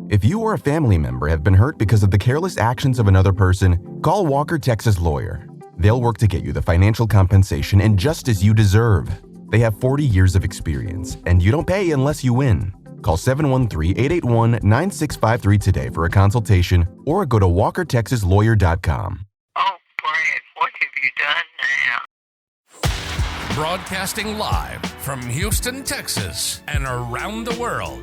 If you or a family member have been hurt because of the careless actions of another person, call Walker Texas Lawyer. They'll work to get you the financial compensation and justice you deserve. They have 40 years of experience, and you don't pay unless you win. Call 713-881-9653 today for a consultation or go to walkertexaslawyer.com. Oh, Brad, what have you done now? Broadcasting live from Houston, Texas, and around the world.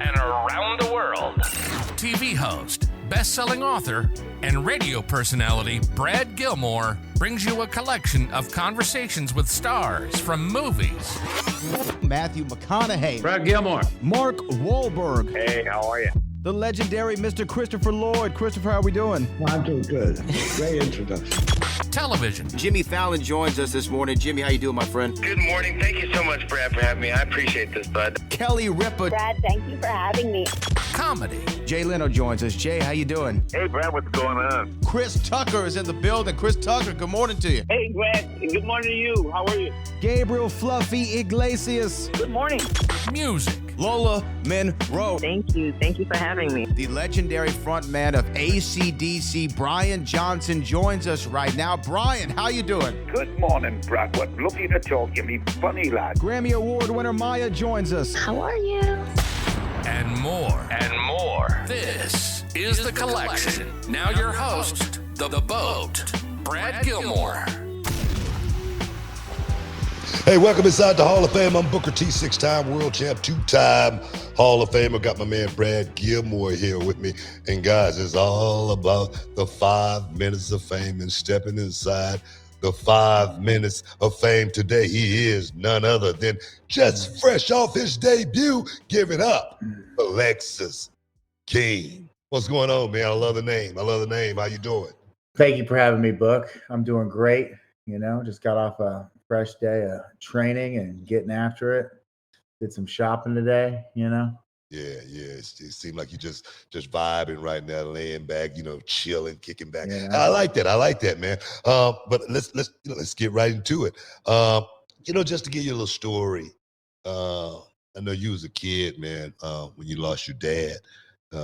TV host, best-selling author, and radio personality Brad Gilmore brings you a collection of conversations with stars from movies. Matthew McConaughey. Brad Gilmore. Mark Wahlberg. Hey, how are you? The legendary Mr. Christopher Lloyd. Christopher, how are we doing? I'm doing good. Great introduction. Television. Jimmy Fallon joins us this morning. Jimmy, how you doing, my friend? Good morning. Thank you so much, Brad, for having me. I appreciate this, bud. Kelly Ripa. Brad, thank you for having me. Comedy. Jay Leno joins us. Jay, how you doing? Hey, Brad, what's going on? Chris Tucker is in the building. Chris Tucker, good morning to you. Hey, Brad. Good morning to you. How are you? Gabriel Fluffy Iglesias. Good morning. Music. Lola Monroe. Thank you. Thank you for having me. The legendary frontman of AC/DC, Brian Johnson, joins us right now. Brian, how you doing? Good morning, Brad. What looking to talk to me funny, lad. Grammy Award winner Maya joins us. How are you? And more. This is The Collection. Now your host, The Boat, Brad Gilmore. Hey, welcome inside the Hall of Fame. I'm Booker T, 6-time world champ, 2-time Hall of Famer. Got my man Brad Gilmore here with me. And guys, it's all about the 5 minutes of fame and stepping inside the 5 minutes of fame. Today, he is none other than just fresh off his debut, giving up Lexis King. What's going on, man? I love the name. How you doing? Thank you for having me, Book. I'm doing great. You know, just got off a fresh day of training and getting after it. Did some shopping today, you know. Yeah. It seemed like you just vibing right now, laying back, chilling, kicking back. Yeah. I like that, man. But let's get right into it. Just to give you a little story. I know you was a kid, man, when you lost your dad.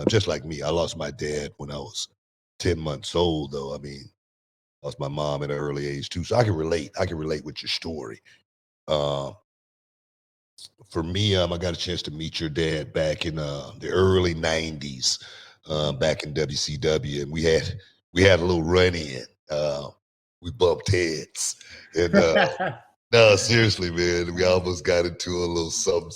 Just like me, I lost my dad when I was 10 months old, though. I mean, lost my mom at an early age too, so I can relate. With your story. For me, I got a chance to meet your dad back in the early '90s, back in WCW, and we had a little run-in. We bumped heads, and no, seriously, man, we almost got into a little something.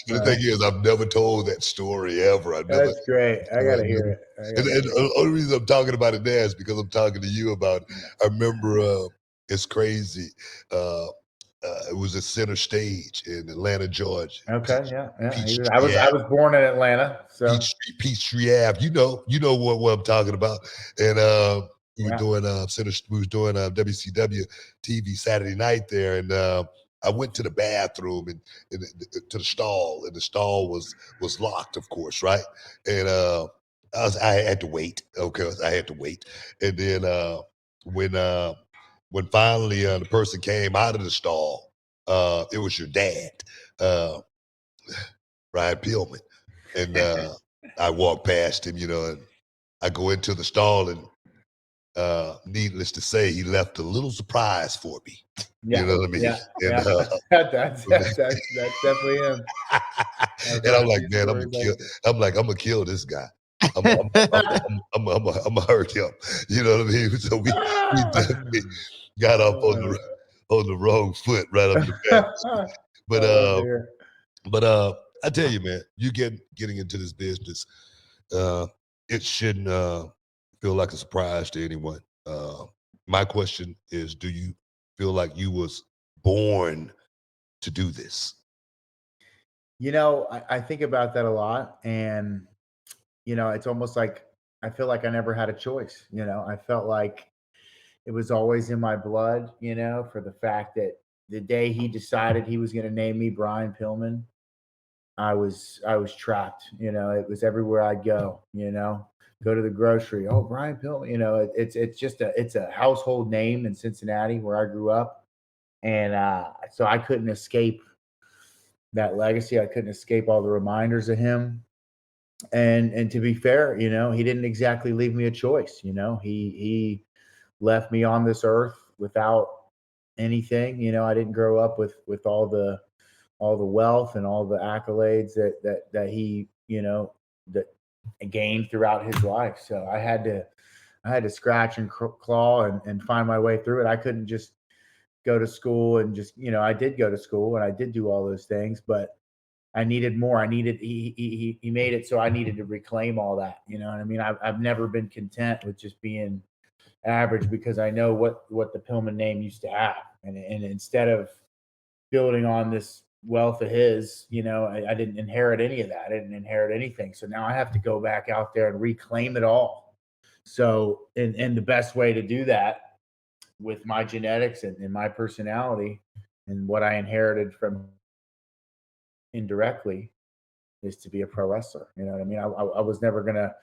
The thing is, I've never told that story ever. That's great. I gotta hear it. And the only reason I'm talking about it now is because I'm talking to you about it. I remember it's crazy. It was at Center Stage in Atlanta, Georgia. Okay, yeah. I was born in Atlanta, so Peachtree Ave. You know what I'm talking about. And we were doing WCW TV Saturday night there, and I went to the bathroom and to the stall, and the stall was locked, of course, right? And I had to wait. Okay, I had to wait, and then when finally the person came out of the stall, it was your dad, Brian Pillman, and I walked past him, and I go into the stall, and needless to say, he left a little surprise for me. Yeah. You know what I mean? Yeah. And, that's definitely him. And I'm like, man, I'm gonna kill this guy. I'm gonna hurt him. You know what I mean? So we definitely got up on the wrong foot right up the back. But I tell you, man, you getting into this business, it shouldn't feel like a surprise to anyone. My question is, do you feel like you was born to do this? I think about that a lot, and it's almost like I feel like I never had a choice. I felt like it was always in my blood, for the fact that the day he decided he was going to name me Brian Pillman, I was trapped. It was everywhere I'd go, go to the grocery. Oh, Brian Pillman, it's a household name in Cincinnati where I grew up. And so I couldn't escape that legacy. I couldn't escape all the reminders of him. And to be fair, he didn't exactly leave me a choice. He left me on this earth without anything. I didn't grow up with all the wealth and all the accolades that he, that gained throughout his life. So I had to scratch and claw and find my way through it. I couldn't just go to school and just, I did go to school and I did do all those things, but I needed more. He made it so I needed to reclaim all that. You know what I mean? I've never been content with just being average, because I know what the Pillman name used to have. And instead of building on this wealth of his, I didn't inherit any of that. I didn't inherit anything. So now I have to go back out there and reclaim it all. So, and the best way to do that with my genetics and my personality and what I inherited from indirectly is to be a pro wrestler. You know what I mean? I was never going to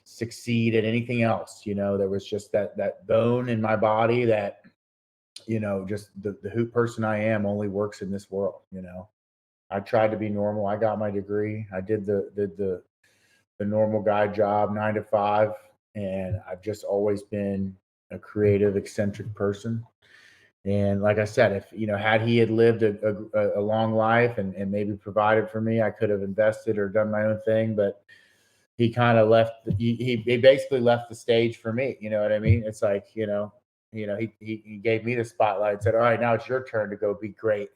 succeed at anything else. There was just that bone in my body that, just the who person I am only works in this world. I tried to be normal. I got my degree. I did the normal guy job, 9 to 5. And I've just always been a creative, eccentric person. And like I said, if, had he had lived a long life and maybe provided for me, I could have invested or done my own thing. But he kind of left, he basically left the stage for me. You know what I mean? It's like, he gave me the spotlight and said, all right, now it's your turn to go be great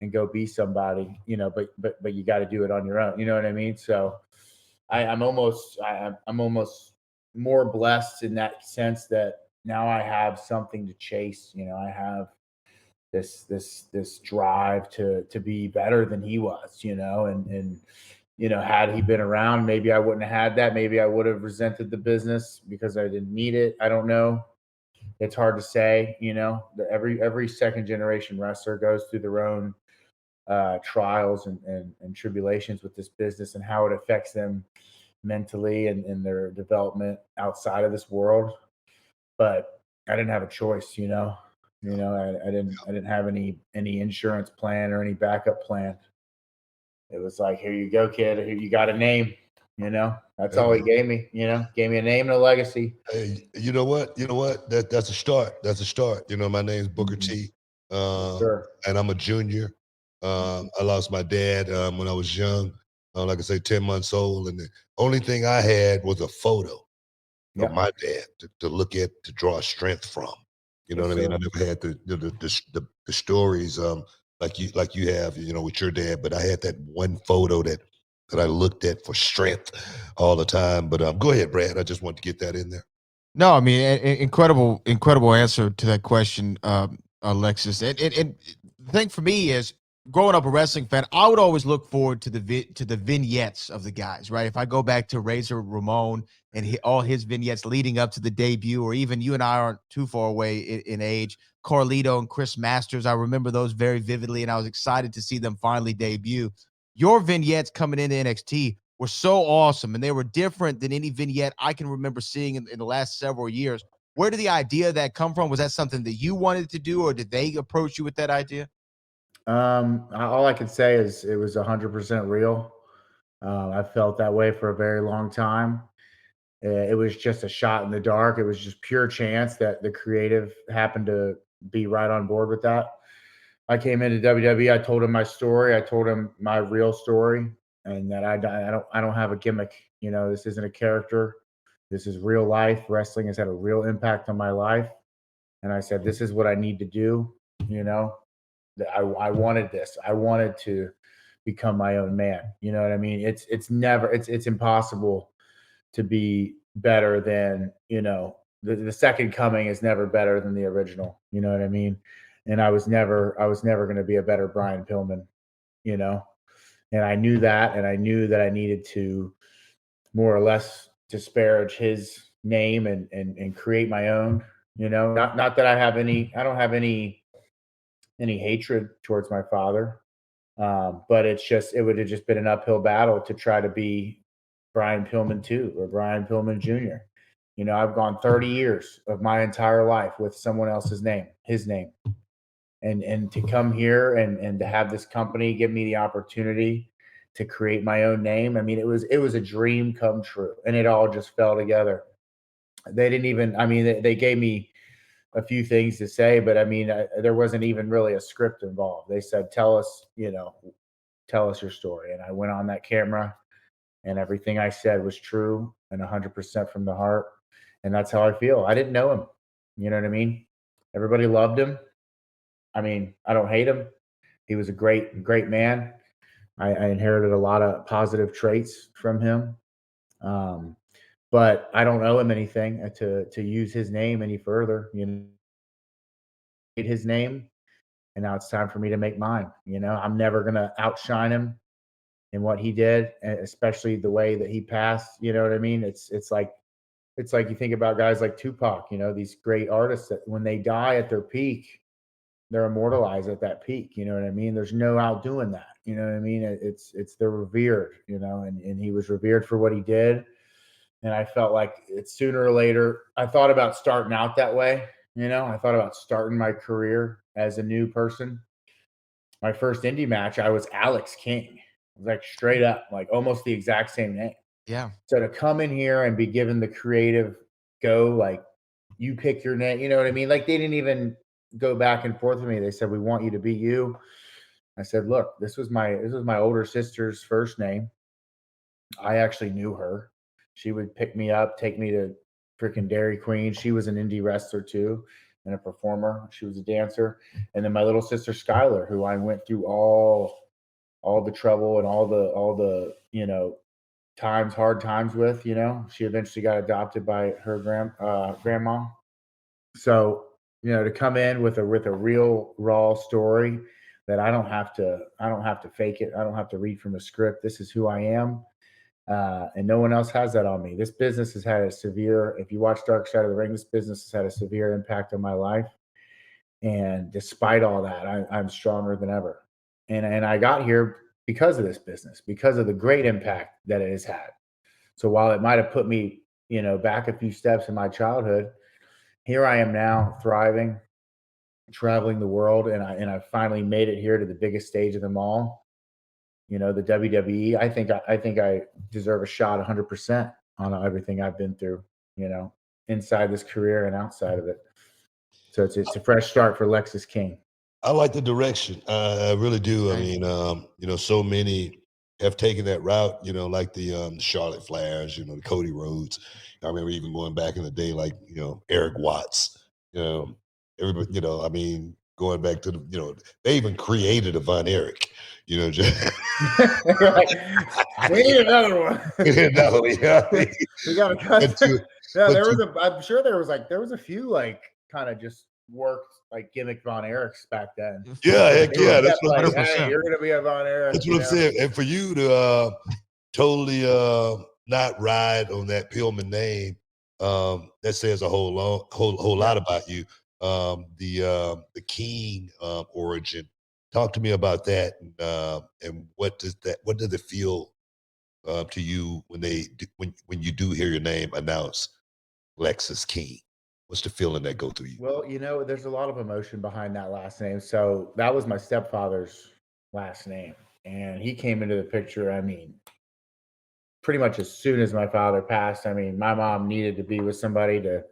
and go be somebody, but you got to do it on your own. You know what I mean? So I'm almost more blessed in that sense that now I have something to chase. I have this drive to be better than he was, and had he been around, maybe I wouldn't have had that. Maybe I would have resented the business because I didn't need it. I don't know. It's hard to say, every second generation wrestler goes through their own trials and tribulations with this business and how it affects them mentally and their development outside of this world. But I didn't have a choice, I didn't have any insurance plan or any backup plan. It was like, here you go, kid. Here you got a name, that's all he gave me, gave me a name and a legacy. Hey, you know what? That's a start. That's a start. My name's Booker T. Sure. And I'm a junior. I lost my dad when I was young, like I say, 10 months old. And the only thing I had was a photo of my dad to look at, to draw strength from. You know what I mean? I never had the stories like you have, with your dad. But I had that one photo that I looked at for strength all the time. But go ahead, Brad. I just want to get that in there. No, I mean, incredible answer to that question, Alexis. And the thing for me is, growing up a wrestling fan, I would always look forward to the vignettes of the guys, right? If I go back to Razor Ramon and all his vignettes leading up to the debut, or even you and I aren't too far away in age, Carlito and Chris Masters, I remember those very vividly, and I was excited to see them finally debut. Your vignettes coming into NXT were so awesome, and they were different than any vignette I can remember seeing in the last several years. Where did the idea of that come from? Was that something that you wanted to do, or did they approach you with that idea? All I can say is it was 100% real. I felt that way for a very long time. It was just a shot in the dark. It was just pure chance that the creative happened to be right on board with that. I came into WWE. I told him my story. I told him my real story, and that I don't have a gimmick. This isn't a character. This is real life. Wrestling has had a real impact on my life. And I said, this is what I need to do. I wanted this. I wanted to become my own man. You know what I mean? It's impossible to be better than, the second coming is never better than the original. You know what I mean? And I was never going to be a better Brian Pillman, and I knew that, and I knew that I needed to more or less disparage his name and create my own, not that I don't have any hatred towards my father. But it would have just been an uphill battle to try to be Brian Pillman II or Brian Pillman Jr. I've gone 30 years of my entire life with someone else's name, his name. And to come here and to have this company give me the opportunity to create my own name. I mean, it was a dream come true, and it all just fell together. They didn't even, I mean, they gave me a few things to say, but I mean, there wasn't even really a script involved. They said, tell us your story. And I went on that camera, and everything I said was true and 100% from the heart. And that's how I feel. I didn't know him. You know what I mean? Everybody loved him. I mean, I don't hate him. He was a great, great man. I inherited a lot of positive traits from him. But I don't owe him anything to use his name any further. You know, his name, and now it's time for me to make mine. You know, I'm never gonna outshine him in what he did, especially the way that he passed. You know what I mean? It's like you think about guys like Tupac. You know, these great artists that when they die at their peak, they're immortalized at that peak. You know what I mean? There's no outdoing that. You know what I mean? It's they're revered. You know, and he was revered for what he did. And I felt like it's sooner or later, I thought about starting out that way. You know, I thought about starting my career as a new person. My first indie match, I was Alex King. It was like straight up, like almost the exact same name. Yeah. So to come in here and be given the creative go, like you pick your name, you know what I mean? Like they didn't even go back and forth with me. They said, we want you to be you. I said, look, this was my older sister's first name. I actually knew her. She would pick me up, take me to freaking Dairy Queen. She was an indie wrestler too and a performer. She was a dancer. And then my little sister Skylar, who I went through all the trouble and all the hard times with. You know, she eventually got adopted by her grandma. So to come in with a real raw story that I don't have to fake it. I don't have to read from a script. This is who I am. And no one else has that on me. This business has had a severe, if you watch Dark Side of the Ring, this business has had a severe impact on my life. And despite all that, I'm stronger than ever. And I got here because of this business, because of the great impact that it has had. So while it might have put me, back a few steps in my childhood, here I am now thriving, traveling the world. And I finally made it here to the biggest stage of them all. The WWE, I think I deserve a shot 100% on everything I've been through, inside this career and outside of it. So it's a fresh start for Lexis King. I like the direction. I really do. I mean, so many have taken that route, like the Charlotte Flairs, the Cody Rhodes. I remember even going back in the day, like, Eric Watts, everybody, I mean, going back to they even created a Von Erich, just we need another one. No, yeah. We got to cut. I'm sure there was a few like kind of just worked like gimmick Von Erichs back then. Yeah, heck yeah, that's what like, hey, you're gonna be a Von Erich. That's what I'm saying. And for you to totally not ride on that Pillman name, that says a whole lot about you. The King origin. Talk to me about that, and what does it feel to you when you do hear your name announced, Lexis King? What's the feeling that go through you? Well, there's a lot of emotion behind that last name. So that was my stepfather's last name, and he came into the picture. I mean, pretty much as soon as my father passed. I mean, my mom needed to be with somebody to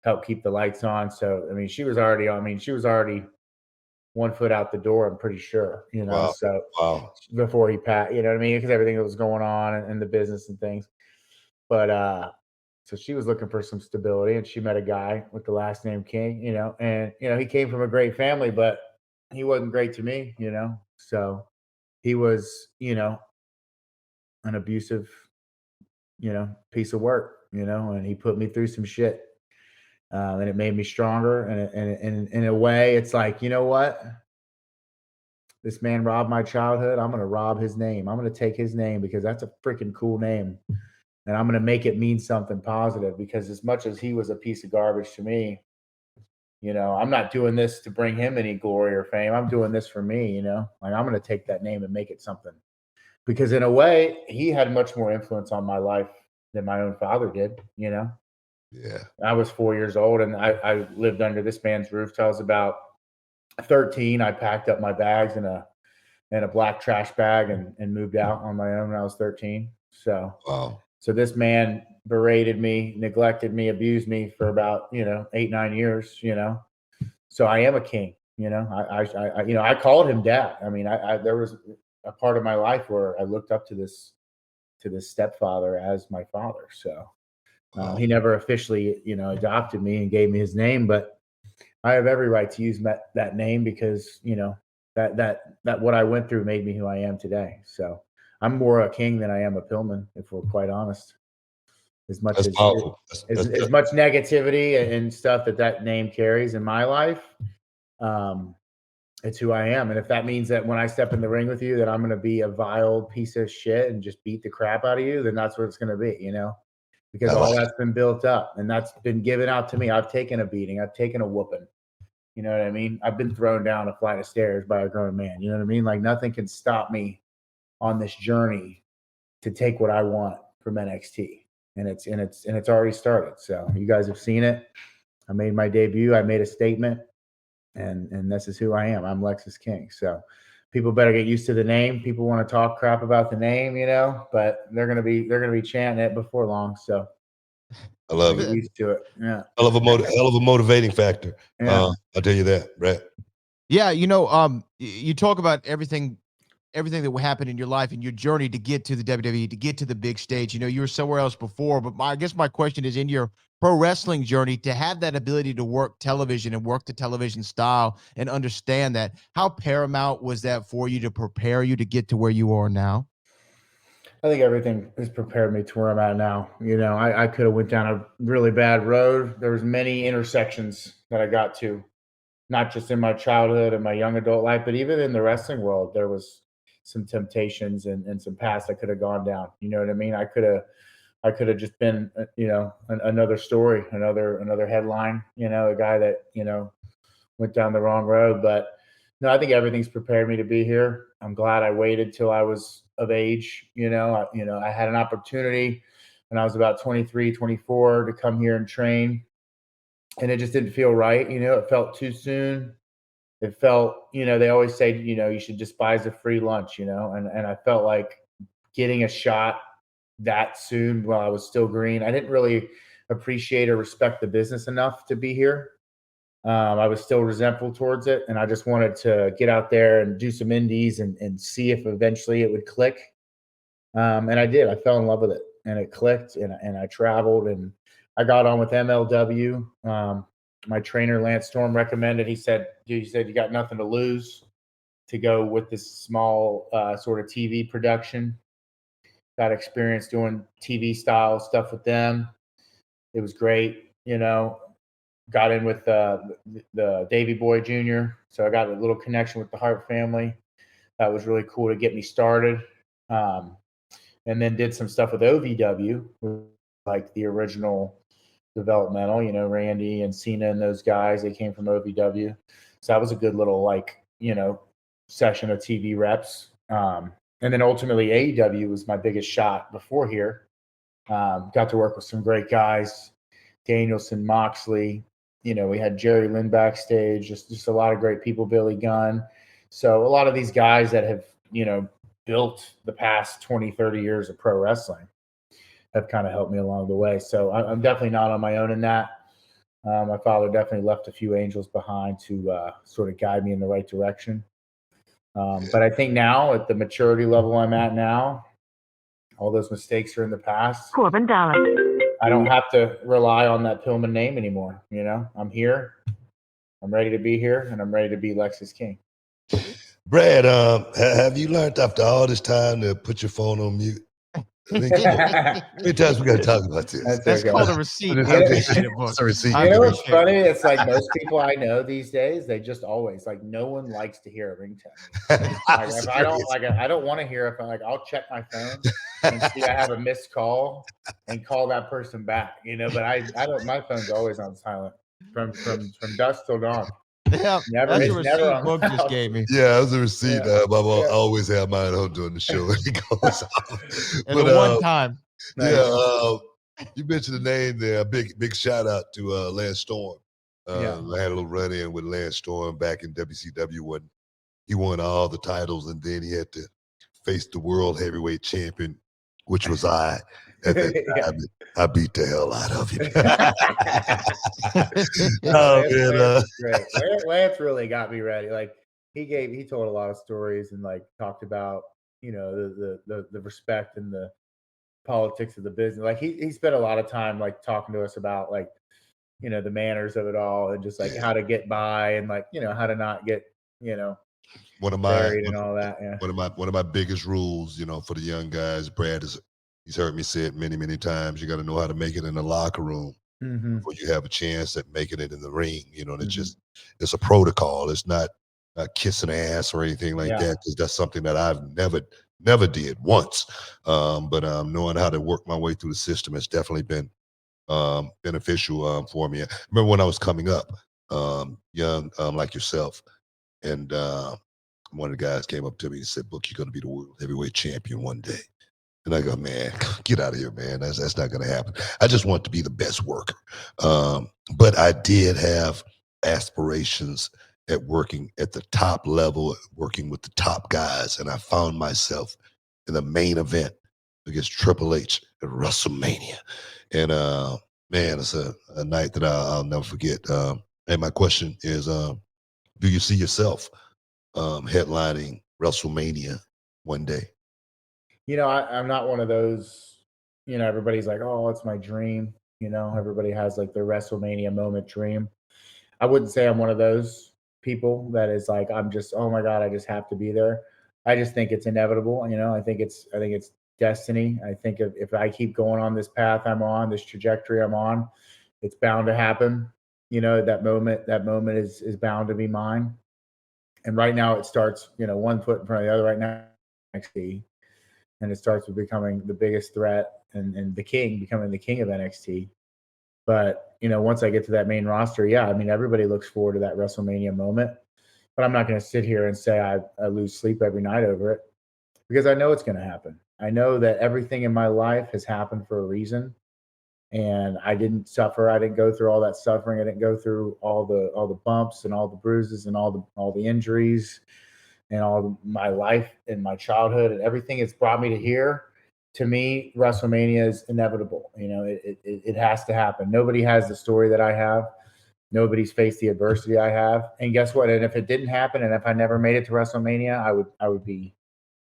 help keep the lights on. So, I mean, she was already 1 foot out the door, I'm pretty sure, Wow. So Wow. before he passed, you know what I mean? Because everything that was going on and the business and things. But, so she was looking for some stability, and she met a guy with the last name King, and, he came from a great family, but he wasn't great to me, so he was, an abusive, piece of work, and he put me through some shit. And it made me stronger. And in a way, it's like, you know what? This man robbed my childhood. I'm going to rob his name. I'm going to take his name because that's a freaking cool name. And I'm going to make it mean something positive, because as much as he was a piece of garbage to me, I'm not doing this to bring him any glory or fame. I'm doing this for me, like I'm going to take that name and make it something, because in a way he had much more influence on my life than my own father did, Yeah. I was 4 years old, and I lived under this man's roof till I was about 13. I packed up my bags in a and a black trash bag and moved out on my own when I was 13. So, Wow. So this man berated me, neglected me, abused me for about, 8-9 years, So I am a king, I called him dad. I mean, there was a part of my life where I looked up to this stepfather as my father. So he never officially, adopted me and gave me his name, but I have every right to use that name because, that what I went through made me who I am today. So I'm more a king than I am a Pillman, if we're quite honest. As much That's as powerful. as much negativity and stuff that name carries in my life, it's who I am. And if that means that when I step in the ring with you, that I'm going to be a vile piece of shit and just beat the crap out of you, then that's what it's going to be, because all that's been built up and that's been given out to me. I've taken a beating. I've taken a whooping. You know what I mean? I've been thrown down a flight of stairs by a grown man. You know what I mean? Like nothing can stop me on this journey to take what I want from NXT. And it's already started. So you guys have seen it. I made my debut. I made a statement, and this is who I am. I'm Lexis King. So people better get used to the name. People want to talk crap about the name, but they're gonna be chanting it before long. So I love get it. used to it. Yeah. Hell of a motivating factor. Yeah. I'll tell you that, right? Yeah, you talk about everything that will happen in your life and your journey to get to the WWE, to get to the big stage. You were somewhere else before, but I guess my question is, in your pro wrestling journey, to have that ability to work television and work the television style and understand that, how paramount was that for you to prepare you to get to where you are now? I think everything has prepared me to where I'm at now. I could have went down a really bad road. There was many intersections that I got to, not just in my childhood and my young adult life, but even in the wrestling world, there was some temptations and some paths I could have gone down. You know what I mean? I could have just been, another story, another headline, a guy that, went down the wrong road. But no, I think everything's prepared me to be here. I'm glad I waited till I was of age. I had an opportunity when I was about 23, 24 to come here and train, and it just didn't feel right. It felt too soon. It felt, they always say, you should despise a free lunch, and I felt like getting a shot that soon while I was still green. I didn't really appreciate or respect the business enough to be here. I was still resentful towards it, and I just wanted to get out there and do some indies and see if eventually it would click. And I did. I fell in love with it, and it clicked, and I traveled, and I got on with MLW. My trainer, Lance Storm, recommended. He said, you got nothing to lose, to go with this small sort of TV production. Got experience doing TV style stuff with them. It was great. Got in with the Davey Boy Jr. So I got a little connection with the Hart family. That was really cool to get me started. And then did some stuff with OVW, like the original developmental, Randy and Cena and those guys, they came from OVW. So that was a good little, session of TV reps. And then ultimately AEW was my biggest shot before here. Got to work with some great guys, Danielson, Moxley, we had Jerry Lynn backstage, just a lot of great people, Billy Gunn. So a lot of these guys that have, built the past 20, 30 years of pro wrestling have kind of helped me along the way. So I'm definitely not on my own in that. My father definitely left a few angels behind to sort of guide me in the right direction. But I think now, at the maturity level I'm at now, all those mistakes are in the past. Corbin Dallas. I don't have to rely on that Pillman name anymore. I'm here. I'm ready to be here, and I'm ready to be Lexis King. Brad, have you learned after all this time to put your phone on mute? How many times we got to talk about this? That's called a receipt. It's a receipt. What's funny? It's like most people I know these days, they just always no one likes to hear a ringtone. If I don't want to hear it. I'll check my phone and see I have a missed call and call that person back. But I don't. My phone's always on silent from dusk till dawn. Yeah, never on Book just gave me. Yeah, it was a receipt. I always have mine on during the show. It goes off. And the one time. Yeah, you mentioned the name there. Big shout out to Lance Storm. I had a little run in with Lance Storm back in WCW when he won all the titles, and then he had to face the world heavyweight champion, which was I at that time. I beat the hell out of him. Lance great. Lance really got me ready. Like he told a lot of stories and like talked about, you know, the respect and the politics of the business. Like he spent a lot of time like talking to us about like, you know, the manners of it all and just like how to get by and like, you know, how to not get, you know, buried and all that. Yeah. One of my biggest rules, you know, for the young guys, Brad, is he's heard me say it many, many times. You got to know how to make it in the locker room before you have a chance at making it in the ring. You know, and it's a protocol. It's not kissing ass or anything like that, because that's something that I've never did once. But knowing how to work my way through the system has definitely been beneficial for me. I remember when I was coming up, young like yourself, and one of the guys came up to me and said, "Book, you're going to be the world heavyweight champion one day." And I go, "Man, get out of here, man. That's not going to happen. I just want to be the best worker." But I did have aspirations at working at the top level, working with the top guys. And I found myself in the main event against Triple H at WrestleMania. And man, it's a night that I'll never forget. And my question is, do you see yourself headlining WrestleMania one day? You know, I'm not one of those, you know, everybody's like, oh, it's my dream. You know, everybody has like their WrestleMania moment dream. I wouldn't say I'm one of those people that is like, I'm just, oh my God, I just have to be there. I just think it's inevitable. You know, I think it's destiny. I think if I keep going on this path I'm on, this trajectory I'm on, it's bound to happen. You know, that moment is bound to be mine. And right now it starts, you know, one foot in front of the other right now, NXT. And it starts with becoming the biggest threat and becoming the king of NXT. But, you know, once I get to that main roster, yeah, I mean, everybody looks forward to that WrestleMania moment. But I'm not going to sit here and say I lose sleep every night over it, because I know it's going to happen. I know that everything in my life has happened for a reason. And I didn't suffer. I didn't go through all that suffering. I didn't go through all the bumps and all the bruises and all the injuries and all my life and my childhood and everything it's brought me to here. To me, WrestleMania is inevitable. You know, it has to happen. Nobody has the story that I have. Nobody's faced the adversity I have. And guess what? And if it didn't happen, and if I never made it to WrestleMania, I would be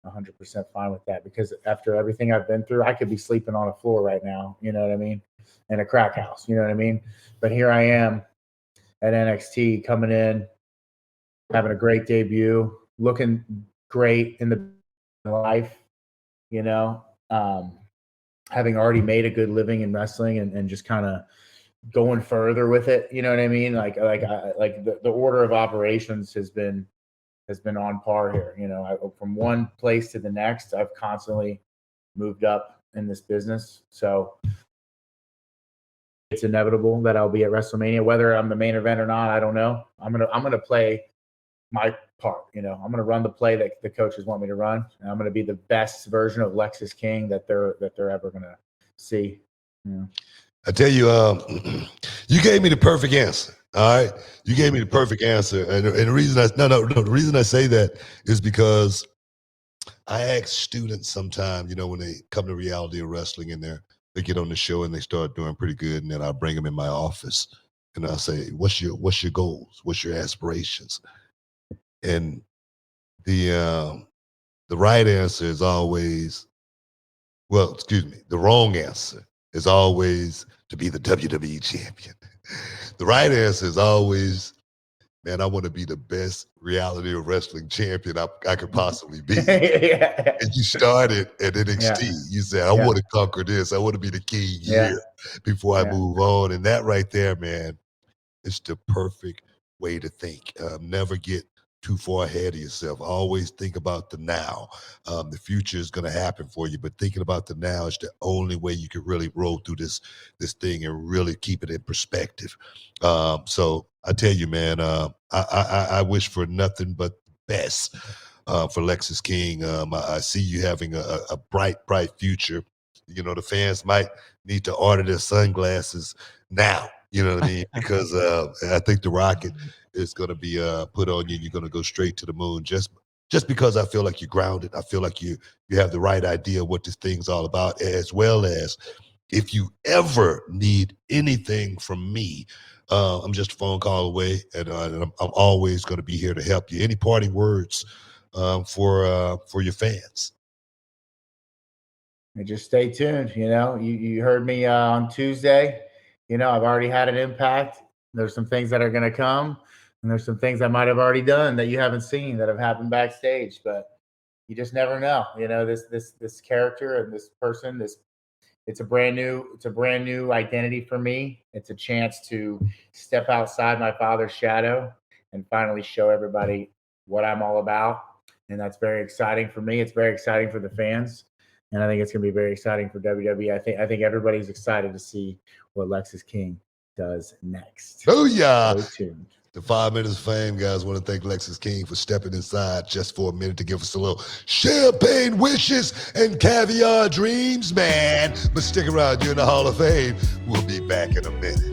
100% fine with that, because after everything I've been through, I could be sleeping on a floor right now. You know what I mean? In a crack house. You know what I mean? But here I am at NXT, coming in, having a great debut, looking great in the life, you know, having already made a good living in wrestling and just kind of going further with it. You know what I mean? Like the order of operations has been on par here. You know, from one place to the next, I've constantly moved up in this business. So it's inevitable that I'll be at WrestleMania, whether I'm the main event or not. I don't know. I'm gonna play my part. You know, I'm gonna run the play that the coaches want me to run, and I'm gonna be the best version of Lexis King that they're ever gonna see. You know? I tell you, you gave me the perfect answer. All right, you gave me the perfect answer, and the reason the reason I say that is because I ask students sometimes, you know, when they come to reality of wrestling and they get on the show and they start doing pretty good, and then I bring them in my office and I say, "What's your goals? What's your aspirations?" And the right answer is always, the wrong answer is always to be the WWE champion. The right answer is always, man, I want to be the best reality of wrestling champion I could possibly be. Yeah. And you started at NXT. Yeah. You said, I want to conquer this. I want to be the king here before I move on. And that right there, man, is the perfect way to think. Never get too far ahead of yourself. Always think about the now. The future is going to happen for you, but thinking about the now is the only way you can really roll through this thing and really keep it in perspective. So I tell you, man, I wish for nothing but the best for Lexis King. I see you having a bright future. You know, the fans might need to order their sunglasses now. You know what I mean? Because I think the rocket is going to be put on you. And you're going to go straight to the moon just because I feel like you're grounded. I feel like you have the right idea of what this thing's all about, as well as if you ever need anything from me, I'm just a phone call away, and I'm always going to be here to help you. Any parting words for your fans? And just stay tuned. You heard me on Tuesday. I've already had an impact. There's some things that are going to come, and there's some things I might have already done that you haven't seen that have happened backstage. But you just never know. This character and this person, it's a brand new identity for me. It's a chance to step outside my father's shadow and finally show everybody what I'm all about. And that's very exciting for me. It's very exciting for the fans. And I think it's going to be very exciting for WWE. I think everybody's excited to see what Lexis King does next. Oh, yeah. Stay tuned. The 5 minutes of fame, guys. Want to thank Lexis King for stepping inside just for a minute to give us a little champagne wishes and caviar dreams, man. But stick around. You're in the Hall of Fame. We'll be back in a minute.